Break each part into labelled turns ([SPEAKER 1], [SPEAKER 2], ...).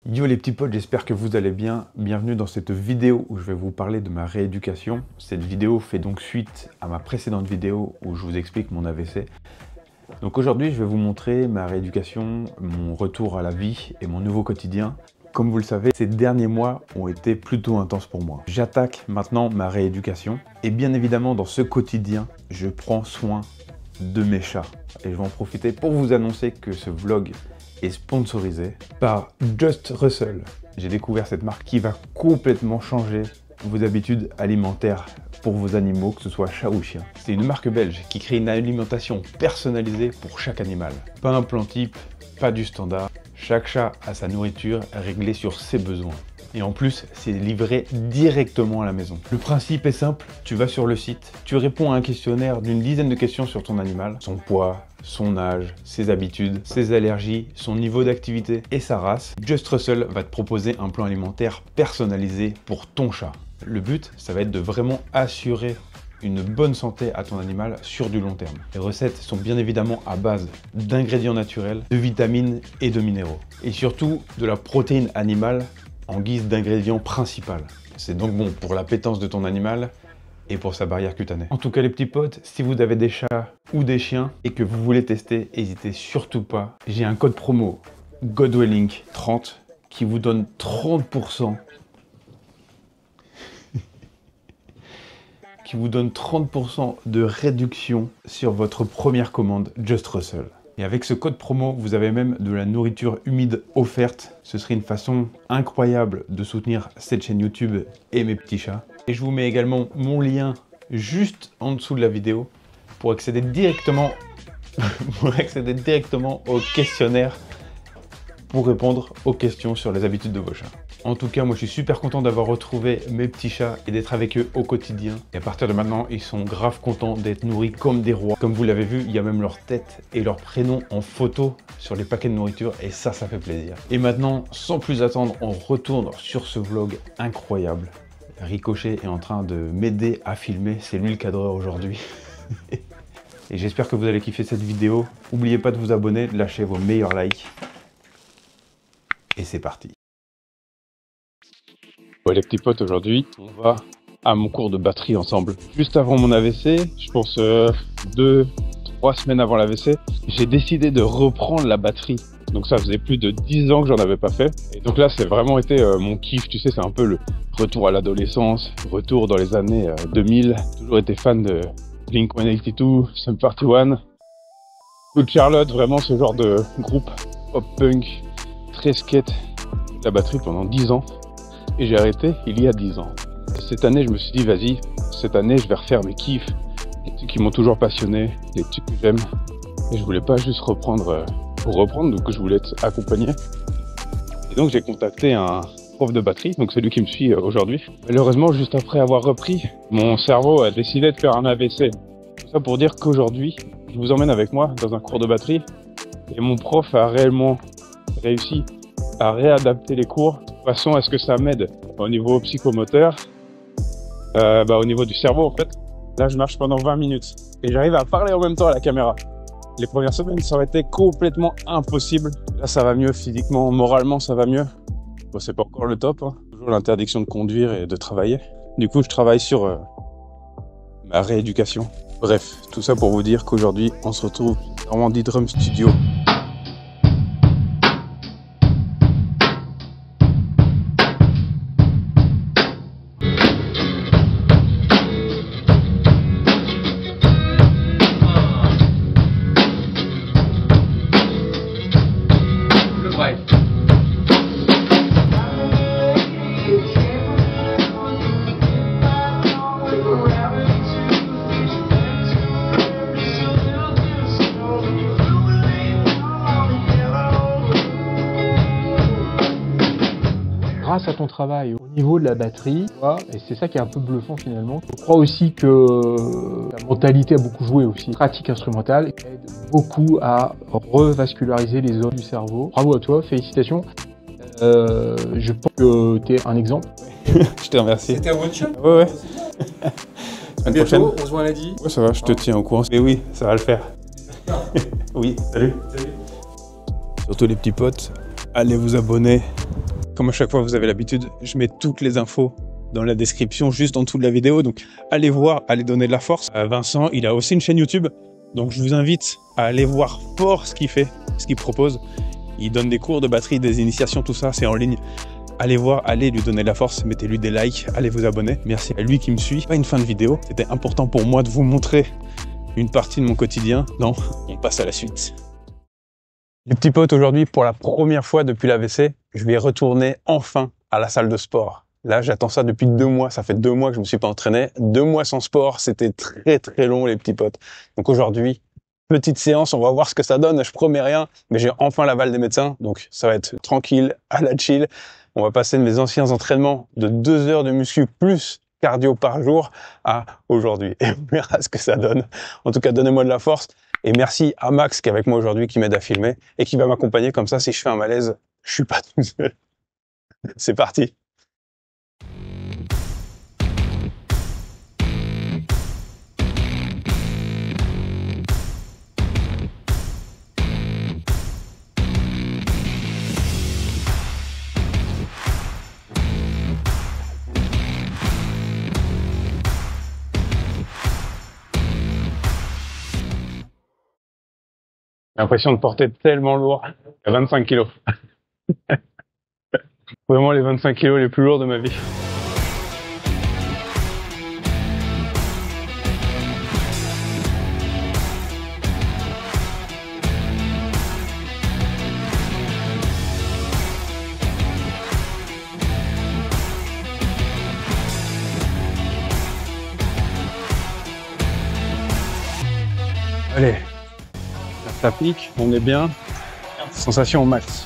[SPEAKER 1] Yo les petits potes, j'espère que vous allez bien. Bienvenue dans cette vidéo où je vais vous parler de ma rééducation. Cette vidéo fait donc suite à ma précédente vidéo où je vous explique mon AVC. Donc aujourd'hui, je vais vous montrer ma rééducation, mon retour à la vie et mon nouveau quotidien. Comme vous le savez, ces derniers mois ont été plutôt intenses pour moi. J'attaque maintenant ma rééducation et bien évidemment dans ce quotidien, je prends soin de mes chats. Et je vais en profiter pour vous annoncer que ce vlog est sponsorisé par Just Russell. J'ai découvert cette marque qui va complètement changer vos habitudes alimentaires pour vos animaux, que ce soit chat ou chien. C'est une marque belge qui crée une alimentation personnalisée pour chaque animal. Pas un plan type, pas du standard. Chaque chat a sa nourriture réglée sur ses besoins. Et en plus, c'est livré directement à la maison. Le principe est simple, tu vas sur le site, tu réponds à un questionnaire d'une dizaine de questions sur ton animal, son poids, son âge, ses habitudes, ses allergies, son niveau d'activité et sa race. Just Russell va te proposer un plan alimentaire personnalisé pour ton chat. Le but, ça va être de vraiment assurer une bonne santé à ton animal sur du long terme. Les recettes sont bien évidemment à base d'ingrédients naturels, de vitamines et de minéraux. Et surtout de la protéine animale en guise d'ingrédient principal. C'est donc bon pour l'appétence de ton animal et pour sa barrière cutanée. En tout cas les petits potes, si vous avez des chats ou des chiens et que vous voulez tester, n'hésitez surtout pas. J'ai un code promo GODWELLINK30 qui vous donne 30% qui vous donne 30% de réduction sur votre première commande Just Russell. Et avec ce code promo, vous avez même de la nourriture humide offerte. Ce serait une façon incroyable de soutenir cette chaîne YouTube et mes petits chats. Et je vous mets également mon lien juste en dessous de la vidéo pour accéder directement, au questionnaire pour répondre aux questions sur les habitudes de vos chats. En tout cas, moi je suis super content d'avoir retrouvé mes petits chats et d'être avec eux au quotidien. Et à partir de maintenant, ils sont grave contents d'être nourris comme des rois. Comme vous l'avez vu, il y a même leur tête et leur prénom en photo sur les paquets de nourriture et ça fait plaisir. Et maintenant, sans plus attendre, on retourne sur ce vlog incroyable. Ricochet est en train de m'aider à filmer, c'est lui le cadreur aujourd'hui. Et j'espère que vous allez kiffer cette vidéo. N'oubliez pas de vous abonner, de lâcher vos meilleurs likes. Et c'est parti. Ouais, les petits potes, aujourd'hui, on va à mon cours de batterie ensemble. Juste avant mon AVC, je pense 2-3 semaines avant l'AVC, j'ai décidé de reprendre la batterie. Donc ça faisait plus de 10 ans que j'en avais pas fait. Et donc là, c'est vraiment été mon kiff, tu sais, c'est un peu le retour à l'adolescence, retour dans les années 2000. J'ai toujours été fan de Blink-182, Sum 41, Good Charlotte, vraiment ce genre de groupe pop-punk, très skate. La batterie pendant 10 ans. Et j'ai arrêté il y a 10 ans. Cette année, je me suis dit, vas-y, cette année, je vais refaire mes kiffs, les trucs qui m'ont toujours passionné, les trucs que j'aime. Et je voulais pas juste reprendre pour reprendre, donc je voulais être accompagné. Et donc j'ai contacté un prof de batterie, donc c'est lui qui me suit aujourd'hui. Malheureusement, juste après avoir repris, mon cerveau a décidé de faire un AVC. Tout ça pour dire qu'aujourd'hui, je vous emmène avec moi dans un cours de batterie. Et mon prof a réellement réussi à réadapter les cours de façon à ce que ça m'aide au niveau psychomoteur, au niveau du cerveau en fait. Là je marche pendant 20 minutes et j'arrive à parler en même temps à la caméra. Les premières semaines ça aurait été complètement impossible. Là ça va mieux physiquement, moralement ça va mieux. Bon, c'est pas encore le top, hein. Toujours l'interdiction de conduire et de travailler. Du coup je travaille sur ma rééducation. Bref, tout ça pour vous dire qu'aujourd'hui on se retrouve dans Normandie Drum Studio.
[SPEAKER 2] Grâce à ton travail au niveau de la batterie, et c'est ça qui est un peu bluffant finalement, je crois aussi que ta mentalité a beaucoup joué aussi. Pratique instrumentale aide beaucoup à revasculariser les zones du cerveau. Bravo à toi, félicitations. Je pense que tu es un exemple.
[SPEAKER 1] Je te remercie.
[SPEAKER 3] C'était un one shot?
[SPEAKER 1] Ouais.
[SPEAKER 3] Semaine prochaine. On se voit lundi.
[SPEAKER 1] Ouais, ça va, je te tiens au courant. Mais oui, ça va le faire. Oui, salut.
[SPEAKER 3] Salut.
[SPEAKER 1] Surtout les petits potes, allez vous abonner Comme à chaque fois, vous avez l'habitude, je mets toutes les infos dans la description, juste en dessous de la vidéo. Donc, allez voir, allez donner de la force. Vincent, il a aussi une chaîne YouTube. Donc, je vous invite à aller voir fort ce qu'il fait, ce qu'il propose. Il donne des cours de batterie, des initiations, tout ça, c'est en ligne. Allez voir, allez lui donner de la force, mettez-lui des likes, allez vous abonner. Merci à lui qui me suit. Pas une fin de vidéo, c'était important pour moi de vous montrer une partie de mon quotidien. Non, on passe à la suite. Les petits potes, aujourd'hui, pour la première fois depuis l'AVC, je vais retourner enfin à la salle de sport. Là, j'attends ça depuis 2 mois. Ça fait 2 mois que je me suis pas entraîné. 2 mois sans sport, c'était très très long, les petits potes. Donc aujourd'hui, petite séance, on va voir ce que ça donne. Je promets rien, mais j'ai enfin l'aval des médecins. Donc ça va être tranquille, à la chill. On va passer de mes anciens entraînements de 2 heures de muscu plus cardio par jour à aujourd'hui. Et on verra ce que ça donne. En tout cas, donnez-moi de la force. Et merci à Max qui est avec moi aujourd'hui, qui m'aide à filmer et qui va m'accompagner. Comme ça, si je fais un malaise, je suis pas tout seul. C'est parti. J'ai l'impression de porter tellement lourd. À 25 kilos. Vraiment les 25 kilos les plus lourds de ma vie. Allez. Ça pique, on est bien. Sensation au max.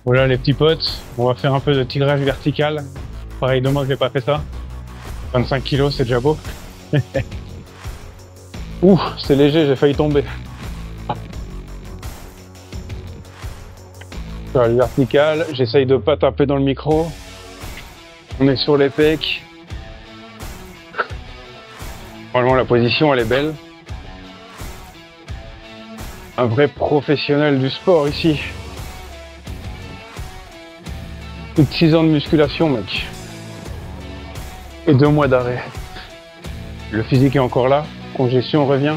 [SPEAKER 1] Voilà les petits potes, on va faire un peu de tirage vertical. Pareil, 2 mois que j'ai pas fait ça. 25 kilos, c'est déjà beau. Ouh, c'est léger, j'ai failli tomber. Sur le vertical, j'essaye de pas taper dans le micro. On est sur les pecs. Franchement, la position, elle est belle. Un vrai professionnel du sport ici. Plus de 6 ans de musculation, mec. Et 2 mois d'arrêt. Le physique est encore là. Congestion revient.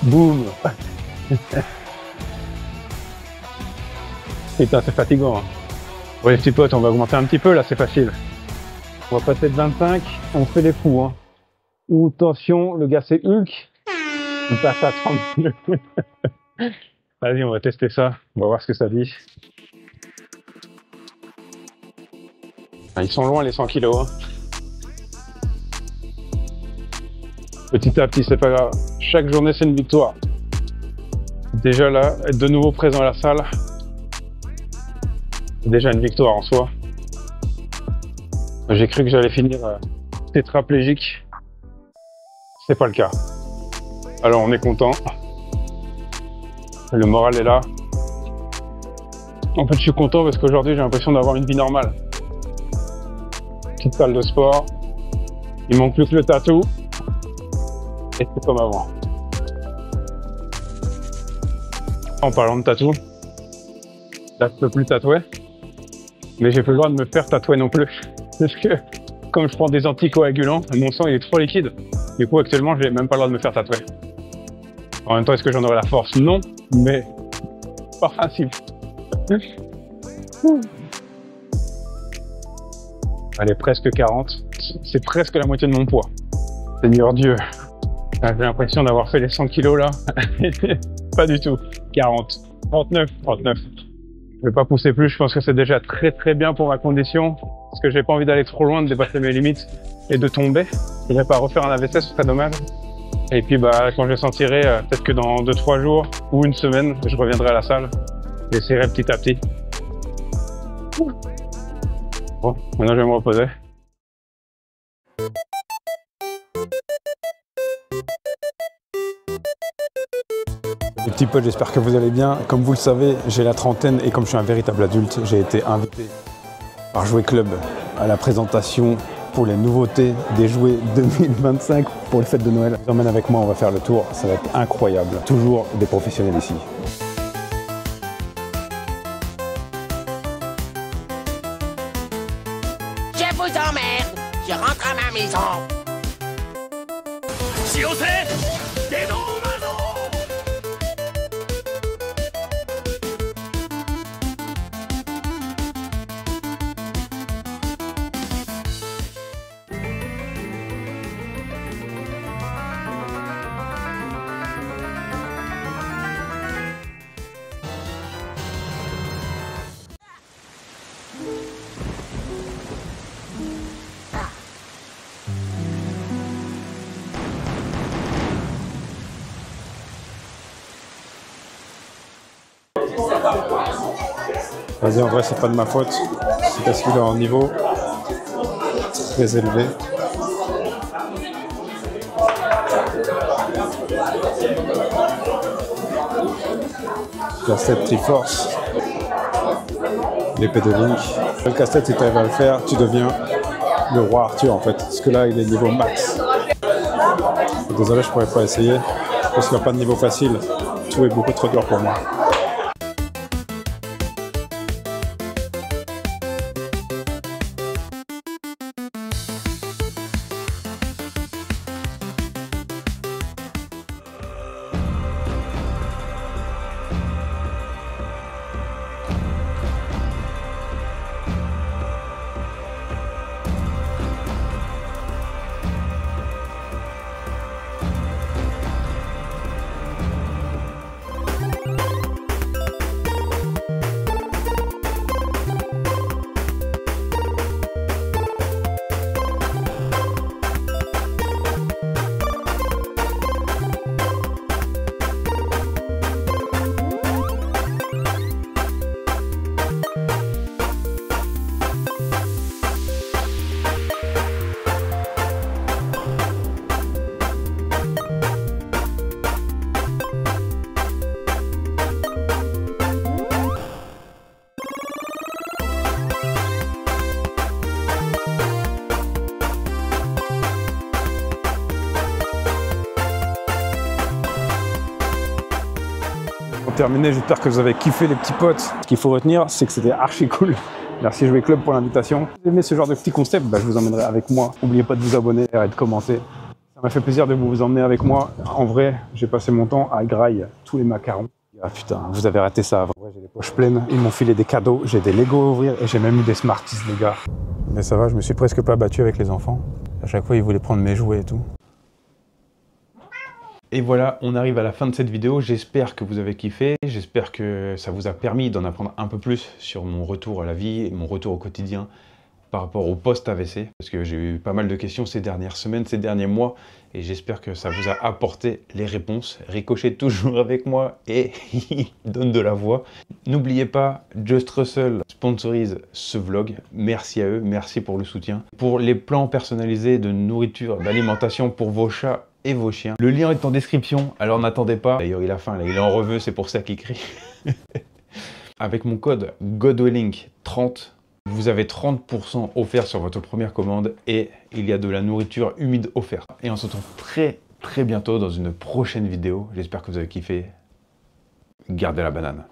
[SPEAKER 1] Boum. Putain, c'est fatigant. Hein. Bon, les petits potes, on va augmenter un petit peu, là, c'est facile. On va passer de 25, on fait les fous. Hein. Ou attention, le gars, c'est Hulk. Il passe à 30. Vas-y, on va tester ça. On va voir ce que ça dit. Ah, ils sont loin, les 100 kilos. Hein. Petit à petit, c'est pas grave. Chaque journée, c'est une victoire. Déjà là, être de nouveau présent à la salle, c'est déjà une victoire en soi. J'ai cru que j'allais finir tétraplégique. C'est pas le cas. Alors on est content. Le moral est là. En fait, je suis content parce qu'aujourd'hui, j'ai l'impression d'avoir une vie normale. Petite salle de sport. Il manque plus que le tatou. Et c'est comme avant. En parlant de tatou, là je peux plus tatouer, mais j'ai plus le droit de me faire tatouer non plus. Parce que comme je prends des anticoagulants, mon sang il est trop liquide. Du coup actuellement j'ai même pas le droit de me faire tatouer. En même temps, est-ce que j'en aurai la force? Non, mais par principe. Elle est presque 40. C'est presque la moitié de mon poids. Seigneur Dieu. J'ai l'impression d'avoir fait les 100 kilos là. Pas du tout. 40. 39. Je vais pas pousser plus. Je pense que c'est déjà très très bien pour ma condition. Parce que j'ai pas envie d'aller trop loin, de dépasser mes limites et de tomber. Je voudrais pas refaire un AVC, ce serait dommage. Et puis bah quand je sentirai, peut-être que dans 2-3 jours ou une semaine, je reviendrai à la salle. J'essaierai petit à petit. Bon, maintenant je vais me reposer.
[SPEAKER 4] petits potes, j'espère que vous allez bien. Comme vous le savez, j'ai la trentaine et comme je suis un véritable adulte, j'ai été invité par Jouet Club à la présentation pour les nouveautés des jouets 2025 pour les fêtes de Noël. Je vous emmène avec moi, on va faire le tour, ça va être incroyable. Toujours des professionnels ici.
[SPEAKER 5] Je vous emmerde, je rentre à ma maison. Si on sait, des noms.
[SPEAKER 4] Vas-y, en vrai, c'est pas de ma faute. C'est parce qu'il est en niveau très élevé. Casse-tête Triforce. L'épée de Link. Le casse-tête, si tu arrives à le faire, tu deviens le roi Arthur en fait. Parce que là, il est niveau max. Désolé, je pourrais pas essayer. Parce qu'il n'y a pas de niveau facile. Tout est beaucoup trop dur pour moi. Terminé, j'espère que vous avez kiffé les petits potes. Ce qu'il faut retenir, c'est que c'était archi cool. Merci Jouet Club pour l'invitation. Si vous aimez ce genre de petits concepts, je vous emmènerai avec moi. N'oubliez pas de vous abonner et de commenter. Ça m'a fait plaisir de vous emmener avec moi. En vrai, j'ai passé mon temps à grailler tous les macarons. Ah putain, vous avez raté ça avant. Ouais, j'ai les poches pleines, ils m'ont filé des cadeaux, j'ai des Lego à ouvrir et j'ai même eu des Smarties les gars. Mais ça va, je me suis presque pas battu avec les enfants. À chaque fois, ils voulaient prendre mes jouets et tout.
[SPEAKER 1] Et voilà, on arrive à la fin de cette vidéo. J'espère que vous avez kiffé. J'espère que ça vous a permis d'en apprendre un peu plus sur mon retour à la vie et mon retour au quotidien par rapport au post-AVC. Parce que j'ai eu pas mal de questions ces dernières semaines, ces derniers mois. Et j'espère que ça vous a apporté les réponses. Ricochet toujours avec moi et il donne de la voix. N'oubliez pas, Just Russell sponsorise ce vlog. Merci à eux, merci pour le soutien. Pour les plans personnalisés de nourriture, d'alimentation pour vos chats et vos chiens. Le lien est en description, alors n'attendez pas. D'ailleurs, il a faim, là, il est en reveux, c'est pour ça qu'il crie. Avec mon code GODWELLINK30, vous avez 30% offert sur votre première commande et il y a de la nourriture humide offerte. Et on se retrouve très bientôt dans une prochaine vidéo. J'espère que vous avez kiffé. Gardez la banane.